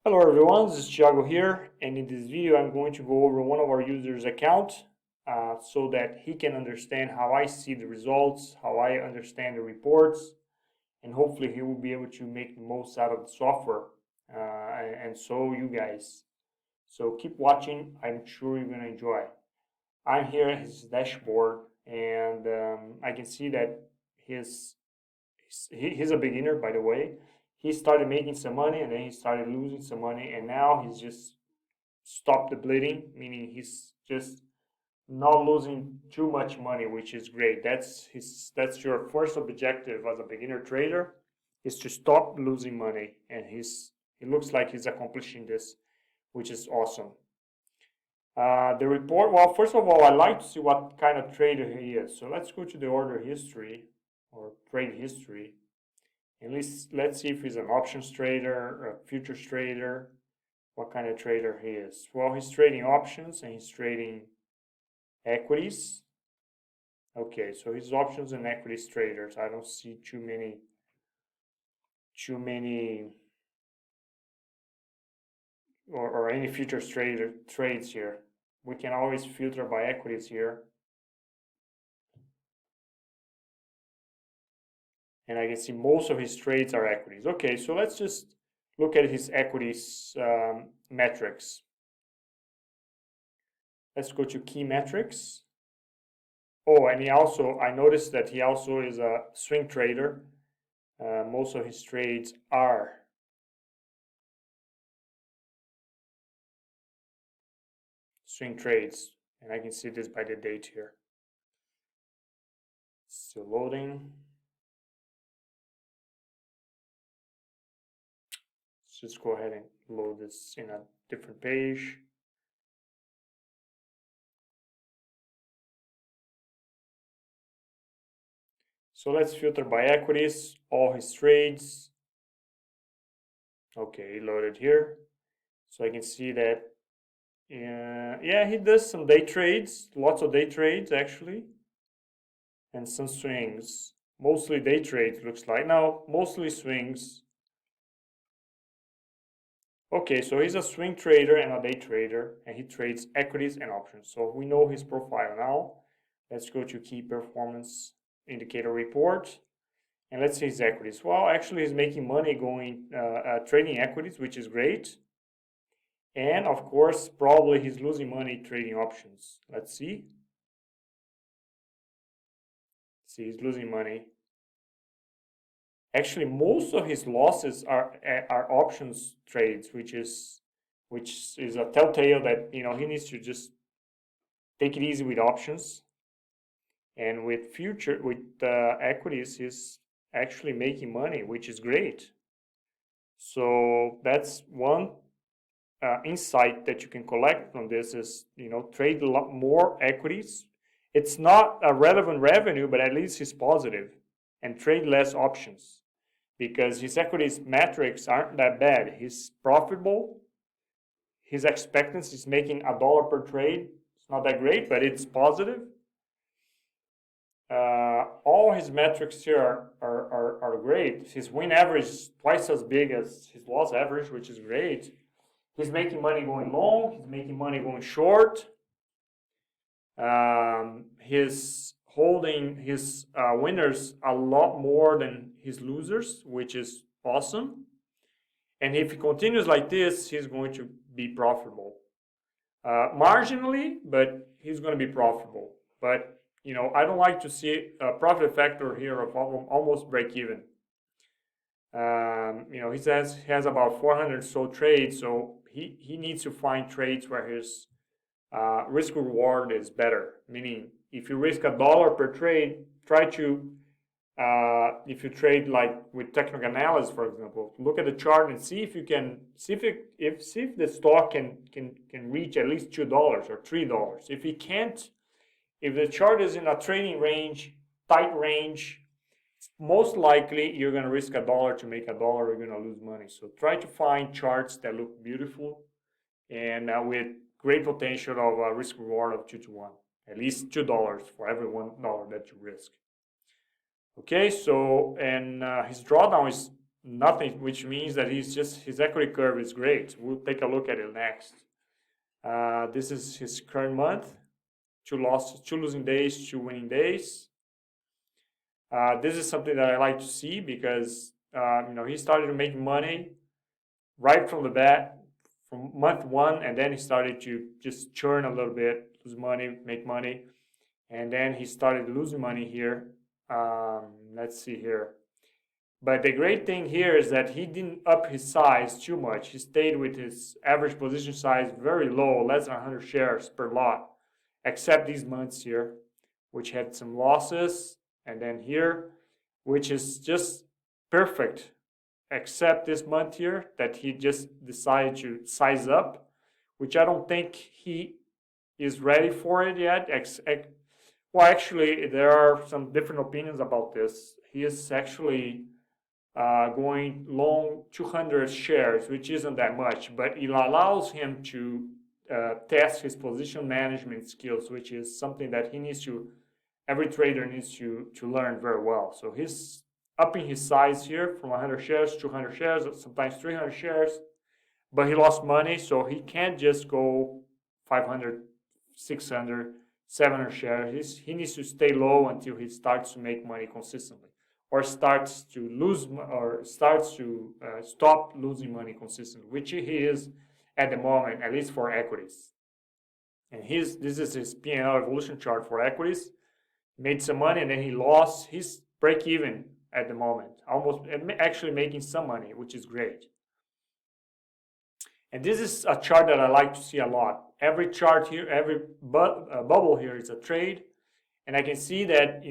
Hello everyone, this is Thiago here, and in this video I'm going to go over one of our users' account so that he can understand how I see the results, how I understand the reports, and hopefully he will be able to make the most out of the software, and so you guys. So keep watching, I'm sure you're going to enjoy. I'm here at his dashboard, and I can see that his he's a beginner, by the way. He started making some money and then he started losing some money, and now he's just stopped the bleeding, meaning he's just not losing too much money, which is great. That's your first objective as a beginner trader, is to stop losing money, and it looks like he's accomplishing this, which is awesome. The report, well, first of all, I like to see what kind of trader he is. So let's go to the order history or trade history. And let's see if he's an options trader or a futures trader, what kind of trader he is. Well, he's trading options and he's trading equities. Okay, so he's options and equities traders. I don't see too many or any futures trades here. We can always filter by equities here. And I can see most of his trades are equities. Okay, so let's just look at his equities metrics. Let's go to key metrics. Oh, and I noticed that he also is a swing trader. Most of his trades are swing trades, and I can see this by the date here. Still loading. Let's just go ahead and load this in a different page. So let's filter by equities, all his trades. Okay, loaded here. So I can see that, yeah, he does some day trades, lots of day trades actually, and some swings. Mostly day trades, looks like. Now, mostly swings. Okay, so he's a swing trader and a day trader, and he trades equities and options. So we know his profile now. Let's go to key performance indicator report, and let's see his equities. Well, actually, he's making money trading equities, which is great. And of course, probably he's losing money trading options. Let's see. See, he's losing money. Actually, most of his losses are options trades, which is a telltale that he needs to just take it easy with options. And with equities, he's actually making money, which is great. So that's one insight that you can collect from this is, trade a lot more equities. It's not a relevant revenue, but at least it's positive, and trade less options because his equities metrics aren't that bad. He's profitable. His expectancy is making $1 per trade. It's not that great, but it's positive. All his metrics here are great. His win average is twice as big as his loss average, which is great. He's making money going long. He's making money going short. He's holding his winners a lot more than his losers, which is awesome. And if he continues like this, he's going to be profitable. Marginally, but he's going to be profitable. But I don't like to see a profit factor here of almost break even. He has about 400 so trades, so he needs to find trades where his risk reward is better. Meaning, if you risk $1 per trade, try to if you trade like with technical analysis, for example, look at the chart and see if you can see if the stock can reach at least $2 or $3. If it can't, if the chart is in a trading range, tight range, most likely you're going to risk $1 to make $1. You're going to lose money. So try to find charts that look beautiful and with great potential of a risk reward of 2 to 1, at least $2 for every $1 that you risk. Okay, so and his drawdown is nothing, which means that his equity curve is great. We'll take a look at it next. This is his current month, 2 losing days, 2 winning days. This is something that I like to see because he started to make money right from the bat, from month one, and then he started to just churn a little bit, lose money, make money, and then he started losing money here. Let's see here. But the great thing here is that he didn't up his size too much. He stayed with his average position size very low, less than 100 shares per lot, except these months here, which had some losses, and then here, which is just perfect, except this month here that he just decided to size up, which I don't think he is ready for it yet. Well, actually, there are some different opinions about this. He is actually going long 200 shares, which isn't that much, but it allows him to test his position management skills, which is something that every trader needs to learn very well. So he's upping his size here from 100 shares, 200 shares, sometimes 300 shares, but he lost money, so he can't just go 500, 600, 700 shares. He needs to stay low until he starts to make money consistently, or starts to stop losing money consistently, which he is at the moment, at least for equities. And this is his P&L evolution chart for equities. Made some money and then he lost. He's break even at the moment, almost actually making some money, which is great. And this is a chart that I like to see a lot. Every chart here, every bubble here is a trade, and I can see that,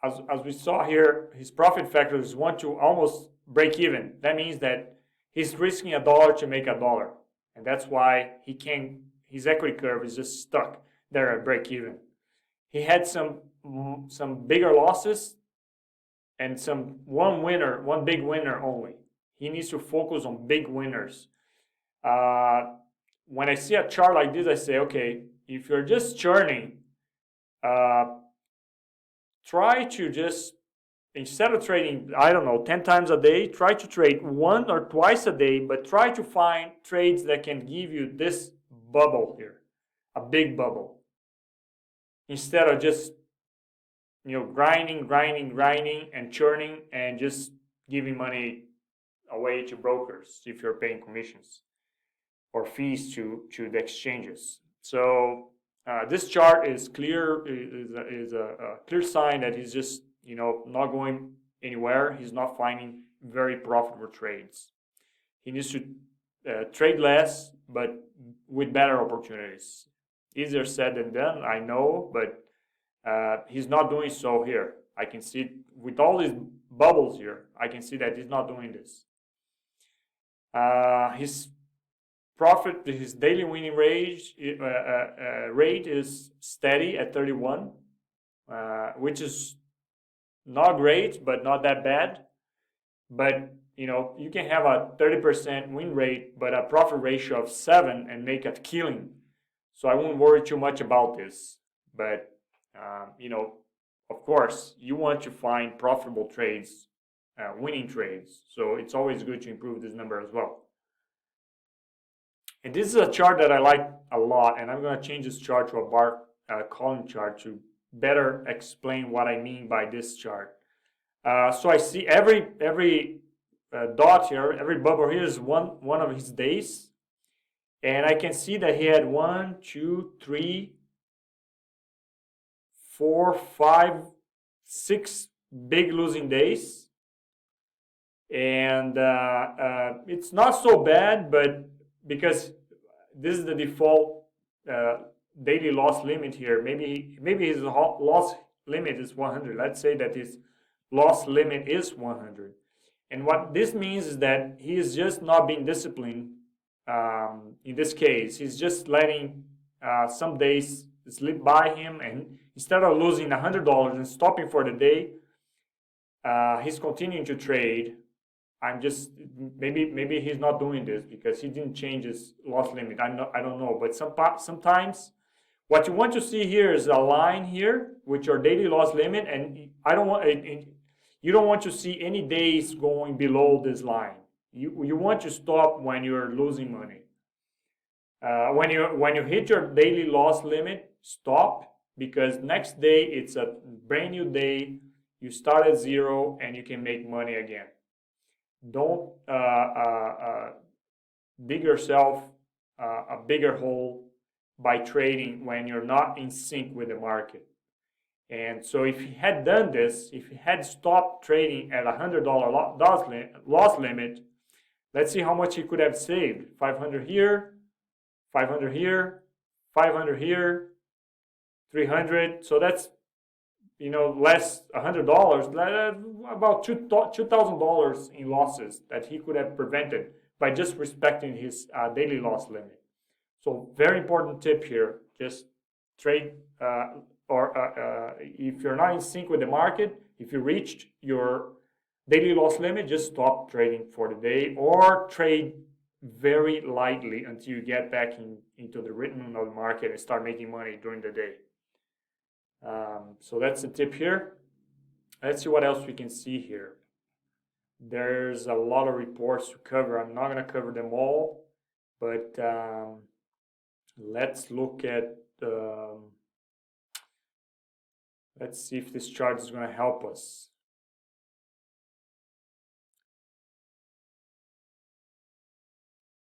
as we saw here, his profit factor is 1 to almost break even. That means that he's risking $1 to make $1, and that's why his equity curve is just stuck there at break even. He had some bigger losses and one big winner only. He needs to focus on big winners. When I see a chart like this, I say, okay, if you're just churning, try to just, instead of trading, 10 times a day, try to trade 1 or twice a day, but try to find trades that can give you this bubble here, a big bubble, instead of just grinding and churning and just giving money away to brokers if you're paying commissions or fees to the exchanges. So this chart is clear, is a clear sign that he's just not going anywhere. He's not finding very profitable trades. He needs to trade less, but with better opportunities. Easier said than done, I know, but he's not doing so here. I can see with all these bubbles here, I can see that he's not doing this. His profit, his daily winning rate is steady at 31, which is not great, but not that bad. But you can have a 30% win rate, but a profit ratio of 7 and make a killing. So I won't worry too much about this. But of course, you want to find profitable trades, winning trades. So it's always good to improve this number as well. And this is a chart that I like a lot, and I'm going to change this chart to a bar column chart to better explain what I mean by this chart. So I see every dot here, every bubble here is one of his days, and I can see that he had 1, 2, 3, 4, 5, 6 big losing days, and it's not so bad, but because this is the default daily loss limit here, maybe his loss limit is 100. Let's say that his loss limit is 100, and what this means is that he is just not being disciplined. In this case, he's just letting some days slip by him, and instead of losing $100 and stopping for the day, he's continuing to trade. Maybe he's not doing this because he didn't change his loss limit. I don't know, but sometimes what you want to see here is a line here with your daily loss limit, and I don't want it. You don't want to see any days going below this line. You want to stop when you're losing money. When you hit your daily loss limit, stop, because next day it's a brand new day. You start at zero and you can make money again. Don't dig yourself a bigger hole by trading when you're not in sync with the market. And so if he had done this, if he had stopped trading at $100 loss limit, let's see how much he could have saved. 500 here, 500 here, 500 here, 300. So that's, less $100, about $2,000 in losses that he could have prevented by just respecting his daily loss limit. So very important tip here: just trade, or if you're not in sync with the market, if you reached your daily loss limit, just stop trading for the day, or trade very lightly until you get back into the rhythm of the market and start making money during the day. So that's the tip here. Let's see what else we can see here. There's a lot of reports to cover. I'm not going to cover them all, but let's look at, let's see if this chart is going to help us.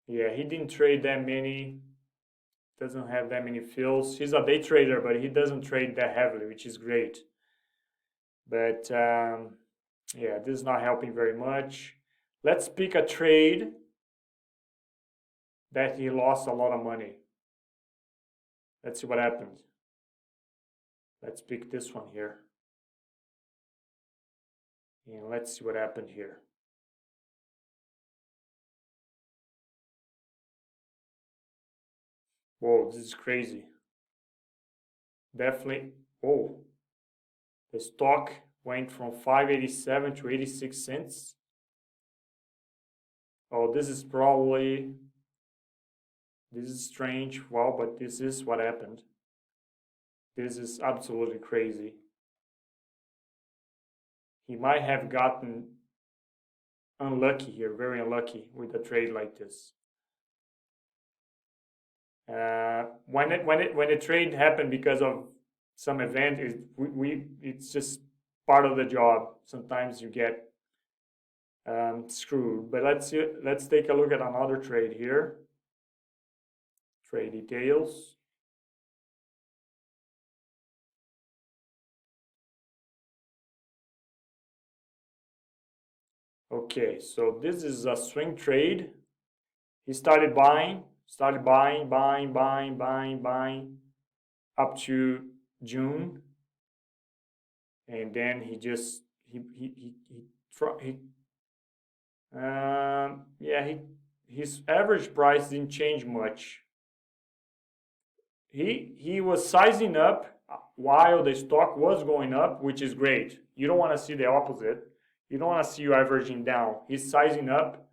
Yeah, he didn't trade that many. Doesn't have that many fills. He's a day trader, but he doesn't trade that heavily, which is great. But yeah, this is not helping very much. Let's pick a trade that he lost a lot of money. Let's see what happened. Let's pick this one here. And let's see what happened here. Whoa, this is crazy. Definitely. Oh, the stock went from 5.87 to 86 cents. Oh, this is strange. Wow, but this is what happened. This is absolutely crazy. He might have gotten unlucky here, very unlucky with a trade like this. When a trade happened because of some event, it's just part of the job. Sometimes you get screwed. But let's take a look at another trade here. Trade details. Okay, so this is a swing trade. He started buying, buying up to June, and then his average price didn't change much. He was sizing up while the stock was going up, which is great. You don't want to see the opposite. You don't want to see you averaging down. He's sizing up.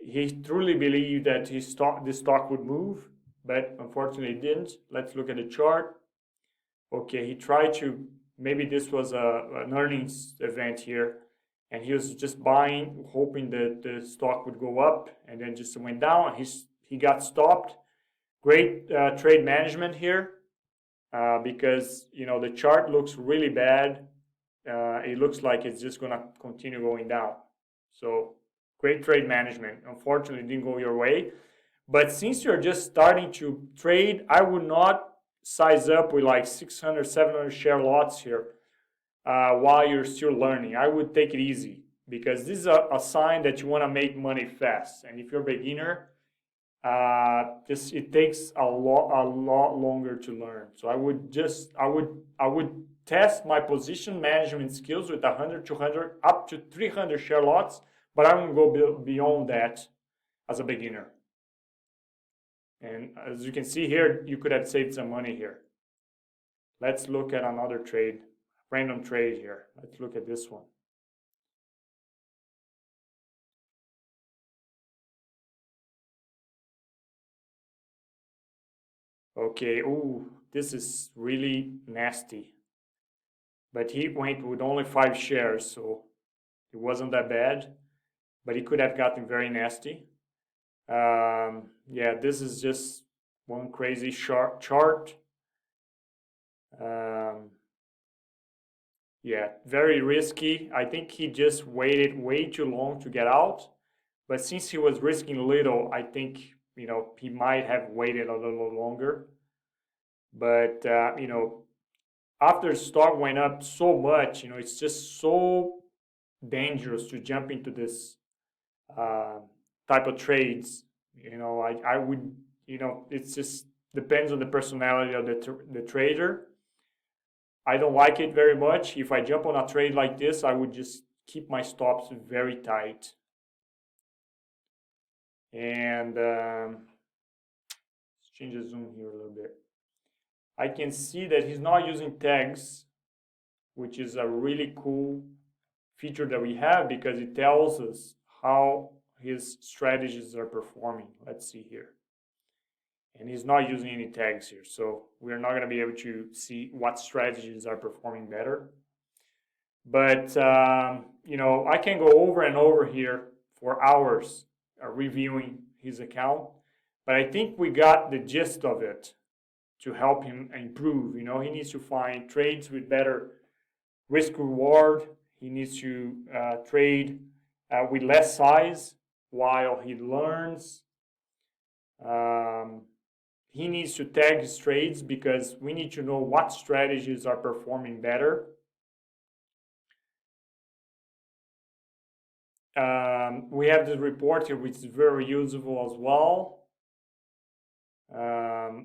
He truly believed that the stock would move, but unfortunately it didn't. Let's look at the chart. Okay, he tried to, maybe this was an earnings event here, and he was just buying, hoping that the stock would go up, and then just went down. He got stopped. Great trade management here, because the chart looks really bad. It looks like it's just going to continue going down. So great trade management. Unfortunately, it didn't go your way. But since you're just starting to trade, I would not size up with like 600, 700 share lots here while you're still learning. I would take it easy, because this is a sign that you want to make money fast. And if you're a beginner, it takes a lot longer to learn. So I would test my position management skills with 100, 200, up to 300 share lots, but I wouldn't go beyond that as a beginner. And as you can see here, you could have saved some money here. Let's look at another trade, random trade here. Let's look at this one. Okay, ooh, this is really nasty. but he went with only 5 shares, so it wasn't that bad, but he could have gotten very nasty. Yeah, this is just one crazy chart. Yeah, very risky. I think he just waited way too long to get out. But since he was risking little, I think, he might have waited a little longer. But, after the stock went up so much, it's just so dangerous to jump into this type of trades. I would, it's just depends on the personality of the trader. I don't like it very much. If I jump on a trade like this, I would just keep my stops very tight. And let's change the zoom here a little bit. I can see that he's not using tags, which is a really cool feature that we have because it tells us how his strategies are performing. Let's see here. And he's not using any tags here, so we're not going to be able to see what strategies are performing better. But I can go over and over here for hours reviewing his account, but I think we got the gist of it to help him improve. He needs to find trades with better risk reward. He needs to trade with less size while he learns. He needs to tag his trades because we need to know what strategies are performing better. We have this report here, which is very useful as well.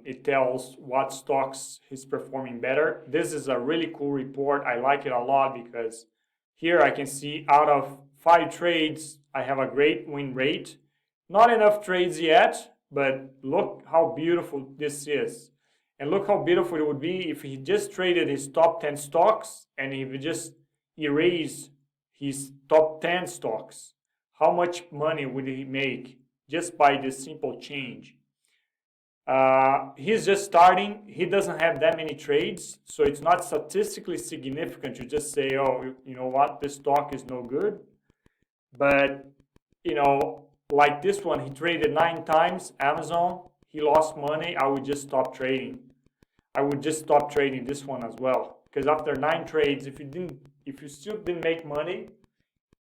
It tells what stocks is performing better. This is a really cool report. I like it a lot because here I can see out of 5 trades, I have a great win rate. Not enough trades yet, but look how beautiful this is. And look how beautiful it would be if he just traded his top 10 stocks and he would just erase his top 10 stocks. How much money would he make just by this simple change? He's just starting. He doesn't have that many trades, so it's not statistically significant to just say, oh, you know what, this stock is no good. But, like this one, he traded 9 times Amazon. He lost money. I would just stop trading. I would just stop trading this one as well. Because after 9 trades, if you still didn't make money,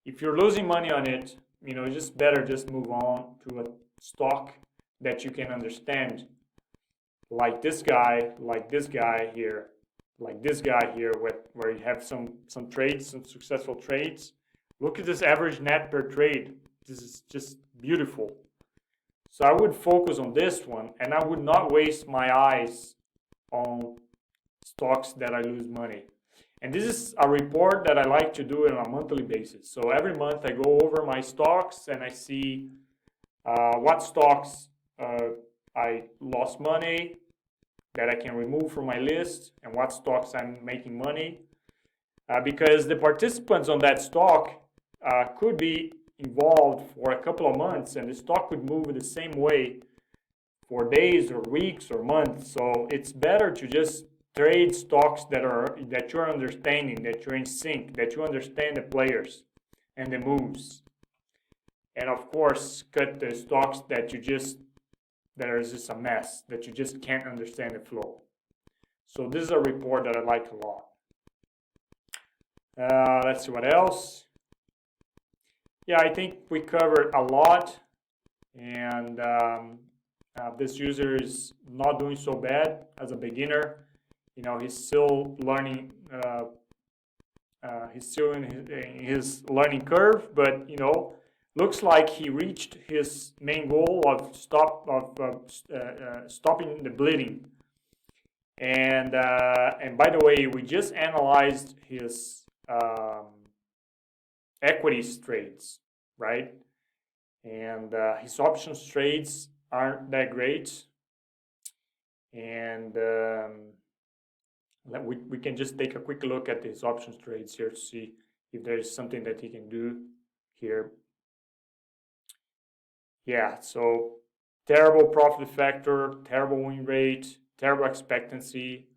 if you're losing money on it, it's just better just move on to a stock that you can understand. Like this guy here, where you have some trades, some successful trades. Look at this average net per trade. This is just beautiful. So I would focus on this one, and I would not waste my eyes on stocks that I lose money. And this is a report that I like to do on a monthly basis. So every month I go over my stocks and I see what stocks I lost money that I can remove from my list and what stocks I'm making money. Because the participants on that stock could be involved for a couple of months, and the stock could move the same way for days or weeks or months. So it's better to just trade stocks that you're understanding, that you're in sync, that you understand the players and the moves. And of course, cut the stocks that are just a mess, that you just can't understand the flow. So this is a report that I like a lot. Let's see what else. Yeah, I think we covered a lot, and this user is not doing so bad as a beginner. He's still learning. He's still in his learning curve, but looks like he reached his main goal of stopping the bleeding. And by the way, we just analyzed his equities trades, right? And his options trades aren't that great. And we can just take a quick look at his options trades here to see if there is something that he can do here. Yeah, so terrible profit factor, terrible win rate, terrible expectancy.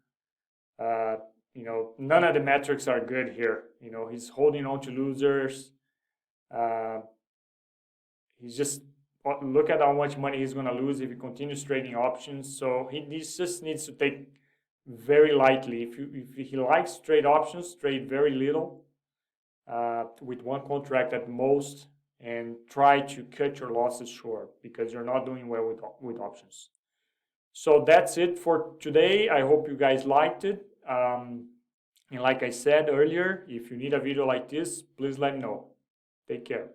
none of the metrics are good here. He's holding on to losers. He's just look at how much money he's going to lose if he continues trading options. So he just needs to take very lightly. If he likes to trade options, trade very little, with one contract at most, and try to cut your losses short because you're not doing well with options. So that's it for today. I hope you guys liked it. And like I said earlier, if you need a video like this, please let me know. Take care.